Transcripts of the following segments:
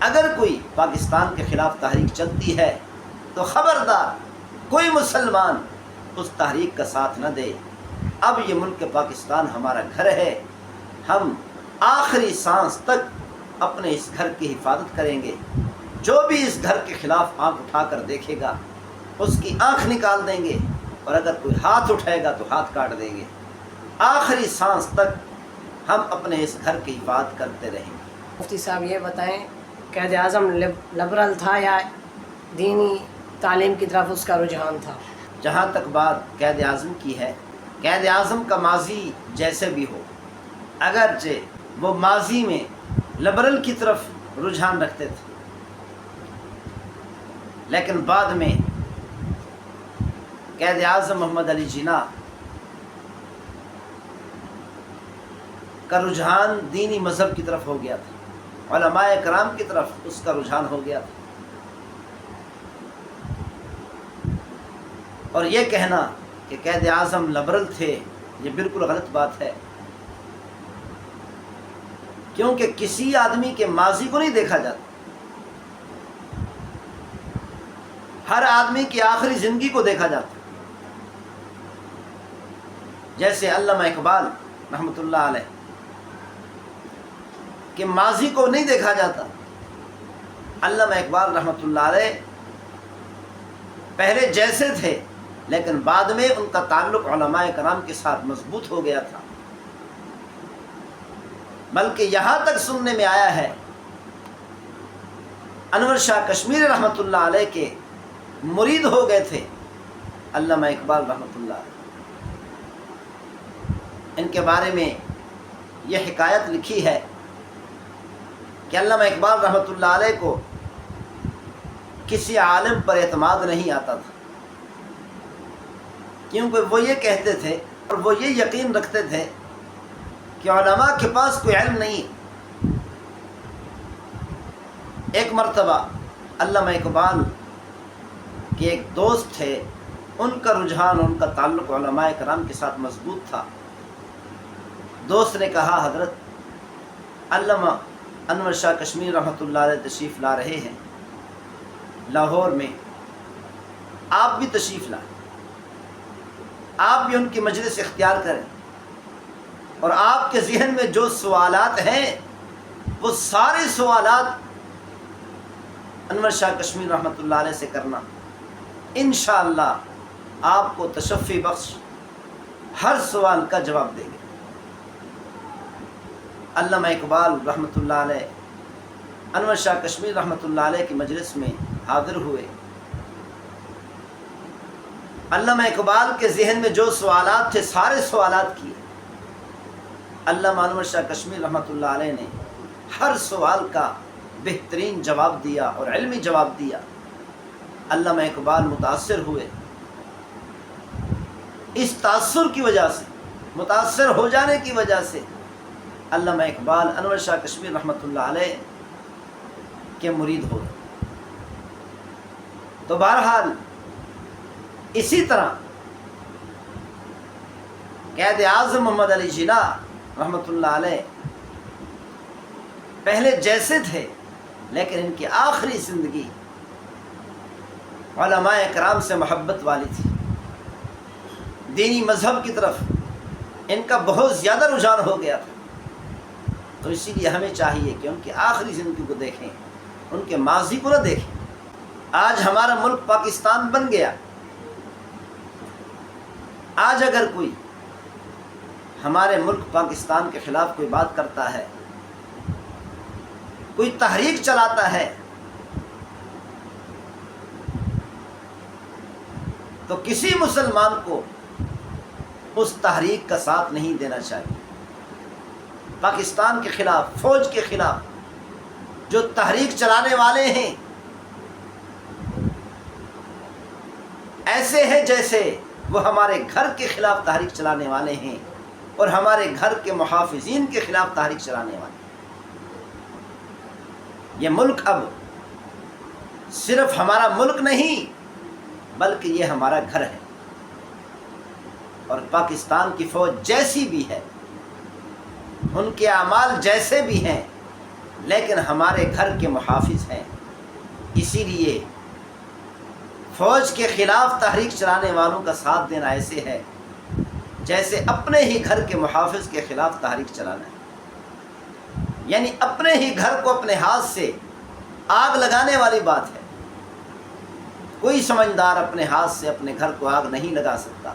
اگر کوئی پاکستان کے خلاف تحریک چلتی ہے تو خبردار کوئی مسلمان اس تحریک کا ساتھ نہ دے۔ اب یہ ملک پاکستان ہمارا گھر ہے، ہم آخری سانس تک اپنے اس گھر کی حفاظت کریں گے۔ جو بھی اس گھر کے خلاف آنکھ اٹھا کر دیکھے گا اس کی آنکھ نکال دیں گے، اور اگر کوئی ہاتھ اٹھائے گا تو ہاتھ کاٹ دیں گے۔ آخری سانس تک ہم اپنے اس گھر کی حفاظت کرتے رہیں گے۔ مفتی صاحب یہ بتائیں، قائد اعظم لبرل تھا یا دینی تعلیم کی طرف اس کا رجحان تھا؟ جہاں تک بات قائد اعظم کی ہے، قائد اعظم کا ماضی جیسے بھی ہو، اگرچہ وہ ماضی میں لبرل کی طرف رجحان رکھتے تھے، لیکن بعد میں قائد اعظم محمد علی جناح کا رجحان دینی مذہب کی طرف ہو گیا تھا، علماء کرام کی طرف اس کا رجحان ہو گیا تھا۔ اور یہ کہنا کہ قائد اعظم لبرل تھے یہ بالکل غلط بات ہے، کیونکہ کسی آدمی کے ماضی کو نہیں دیکھا جاتا، ہر آدمی کی آخری زندگی کو دیکھا جاتا۔ جیسے علامہ اقبال رحمۃ اللہ علیہ کہ ماضی کو نہیں دیکھا جاتا، علامہ اقبال رحمۃ اللہ علیہ پہلے جیسے تھے لیکن بعد میں ان کا تعلق علماء کرام کے ساتھ مضبوط ہو گیا تھا، بلکہ یہاں تک سننے میں آیا ہے انور شاہ کشمیری رحمۃ اللہ علیہ کے مرید ہو گئے تھے علامہ اقبال رحمۃ اللہ علیہ۔ ان کے بارے میں یہ حکایت لکھی ہے کہ علامہ اقبال رحمۃ اللہ علیہ کو کسی عالم پر اعتماد نہیں آتا تھا، کیونکہ وہ یہ کہتے تھے اور وہ یہ یقین رکھتے تھے کہ علماء کے پاس کوئی علم نہیں۔ ایک مرتبہ علامہ اقبال کے ایک دوست تھے، ان کا رجحان، ان کا تعلق علماء کرام کے ساتھ مضبوط تھا۔ دوست نے کہا حضرت علامہ انور شاہ کشمیری رحمۃ اللہ علیہ تشریف لا رہے ہیں لاہور میں، آپ بھی تشریف لائیں، آپ بھی ان کی مجلس اختیار کریں، اور آپ کے ذہن میں جو سوالات ہیں وہ سارے سوالات انور شاہ کشمیری رحمۃ اللہ علیہ سے کرنا، انشاءاللہ آپ کو تشفی بخش ہر سوال کا جواب دیں گے۔ علامہ اقبال رحمۃ اللہ علیہ انور شاہ کشمیری رحمۃ اللہ علیہ کی مجلس میں حاضر ہوئے۔ علامہ اقبال کے ذہن میں جو سوالات تھے سارے سوالات کیے، علامہ انور شاہ کشمیری رحمۃ اللہ علیہ نے ہر سوال کا بہترین جواب دیا اور علمی جواب دیا۔ علامہ اقبال متاثر ہوئے، اس تاثر کی وجہ سے، متاثر ہو جانے کی وجہ سے علامہ اقبال انور شاہ کشمیری رحمۃ اللہ علیہ کے مرید ہو گئے۔ تو بہرحال اسی طرح قائد اعظم محمد علی جناح رحمۃ اللہ علیہ پہلے جیسے تھے لیکن ان کی آخری زندگی علماء کرام سے محبت والی تھی، دینی مذہب کی طرف ان کا بہت زیادہ رجحان ہو گیا تھا۔ تو اسی لیے ہمیں چاہیے کہ ان کی آخری زندگی کو دیکھیں، ان کے ماضی کو نہ دیکھیں۔ آج ہمارا ملک پاکستان بن گیا، آج اگر کوئی ہمارے ملک پاکستان کے خلاف کوئی بات کرتا ہے، کوئی تحریک چلاتا ہے، تو کسی مسلمان کو اس تحریک کا ساتھ نہیں دینا چاہیے۔ پاکستان کے خلاف، فوج کے خلاف جو تحریک چلانے والے ہیں ایسے ہیں جیسے وہ ہمارے گھر کے خلاف تحریک چلانے والے ہیں اور ہمارے گھر کے محافظین کے خلاف تحریک چلانے والے ہیں۔ یہ ملک اب صرف ہمارا ملک نہیں بلکہ یہ ہمارا گھر ہے، اور پاکستان کی فوج جیسی بھی ہے، ان کے اعمال جیسے بھی ہیں، لیکن ہمارے گھر کے محافظ ہیں، اسی لیے فوج کے خلاف تحریک چلانے والوں کا ساتھ دینا ایسے ہے جیسے اپنے ہی گھر کے محافظ کے خلاف تحریک چلانا ہے، یعنی اپنے ہی گھر کو اپنے ہاتھ سے آگ لگانے والی بات ہے۔ کوئی سمجھدار اپنے ہاتھ سے اپنے گھر کو آگ نہیں لگا سکتا۔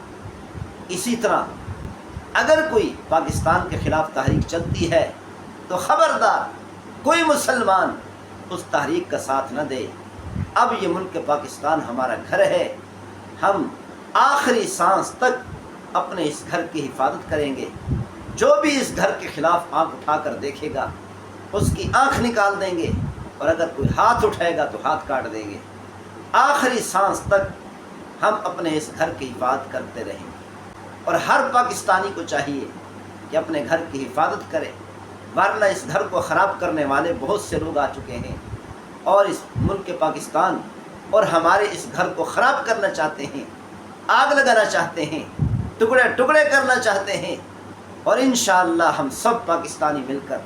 اسی طرح اگر کوئی پاکستان کے خلاف تحریک چلتی ہے تو خبردار کوئی مسلمان اس تحریک کا ساتھ نہ دے۔ اب یہ ملک پاکستان ہمارا گھر ہے، ہم آخری سانس تک اپنے اس گھر کی حفاظت کریں گے۔ جو بھی اس گھر کے خلاف آنکھ اٹھا کر دیکھے گا اس کی آنکھ نکال دیں گے، اور اگر کوئی ہاتھ اٹھائے گا تو ہاتھ کاٹ دیں گے۔ آخری سانس تک ہم اپنے اس گھر کی حفاظت کرتے رہیں گے، اور ہر پاکستانی کو چاہیے کہ اپنے گھر کی حفاظت کرے، ورنہ اس گھر کو خراب کرنے والے بہت سے لوگ آ چکے ہیں اور اس ملک پاکستان اور ہمارے اس گھر کو خراب کرنا چاہتے ہیں، آگ لگانا چاہتے ہیں، ٹکڑے ٹکڑے کرنا چاہتے ہیں۔ اور انشاءاللہ ہم سب پاکستانی مل کر،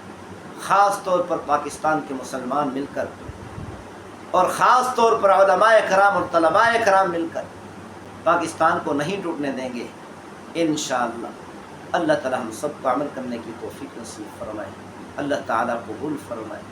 خاص طور پر پاکستان کے مسلمان مل کر، اور خاص طور پر علماء کرام اور طلباء کرام مل کر پاکستان کو نہیں ٹوٹنے دیں گے انشاءاللہ۔ اللہ تعالی ہم سب کو عمل کرنے کی توفیق نصیب فرمائے، اللہ تعالی قبول فرمائے۔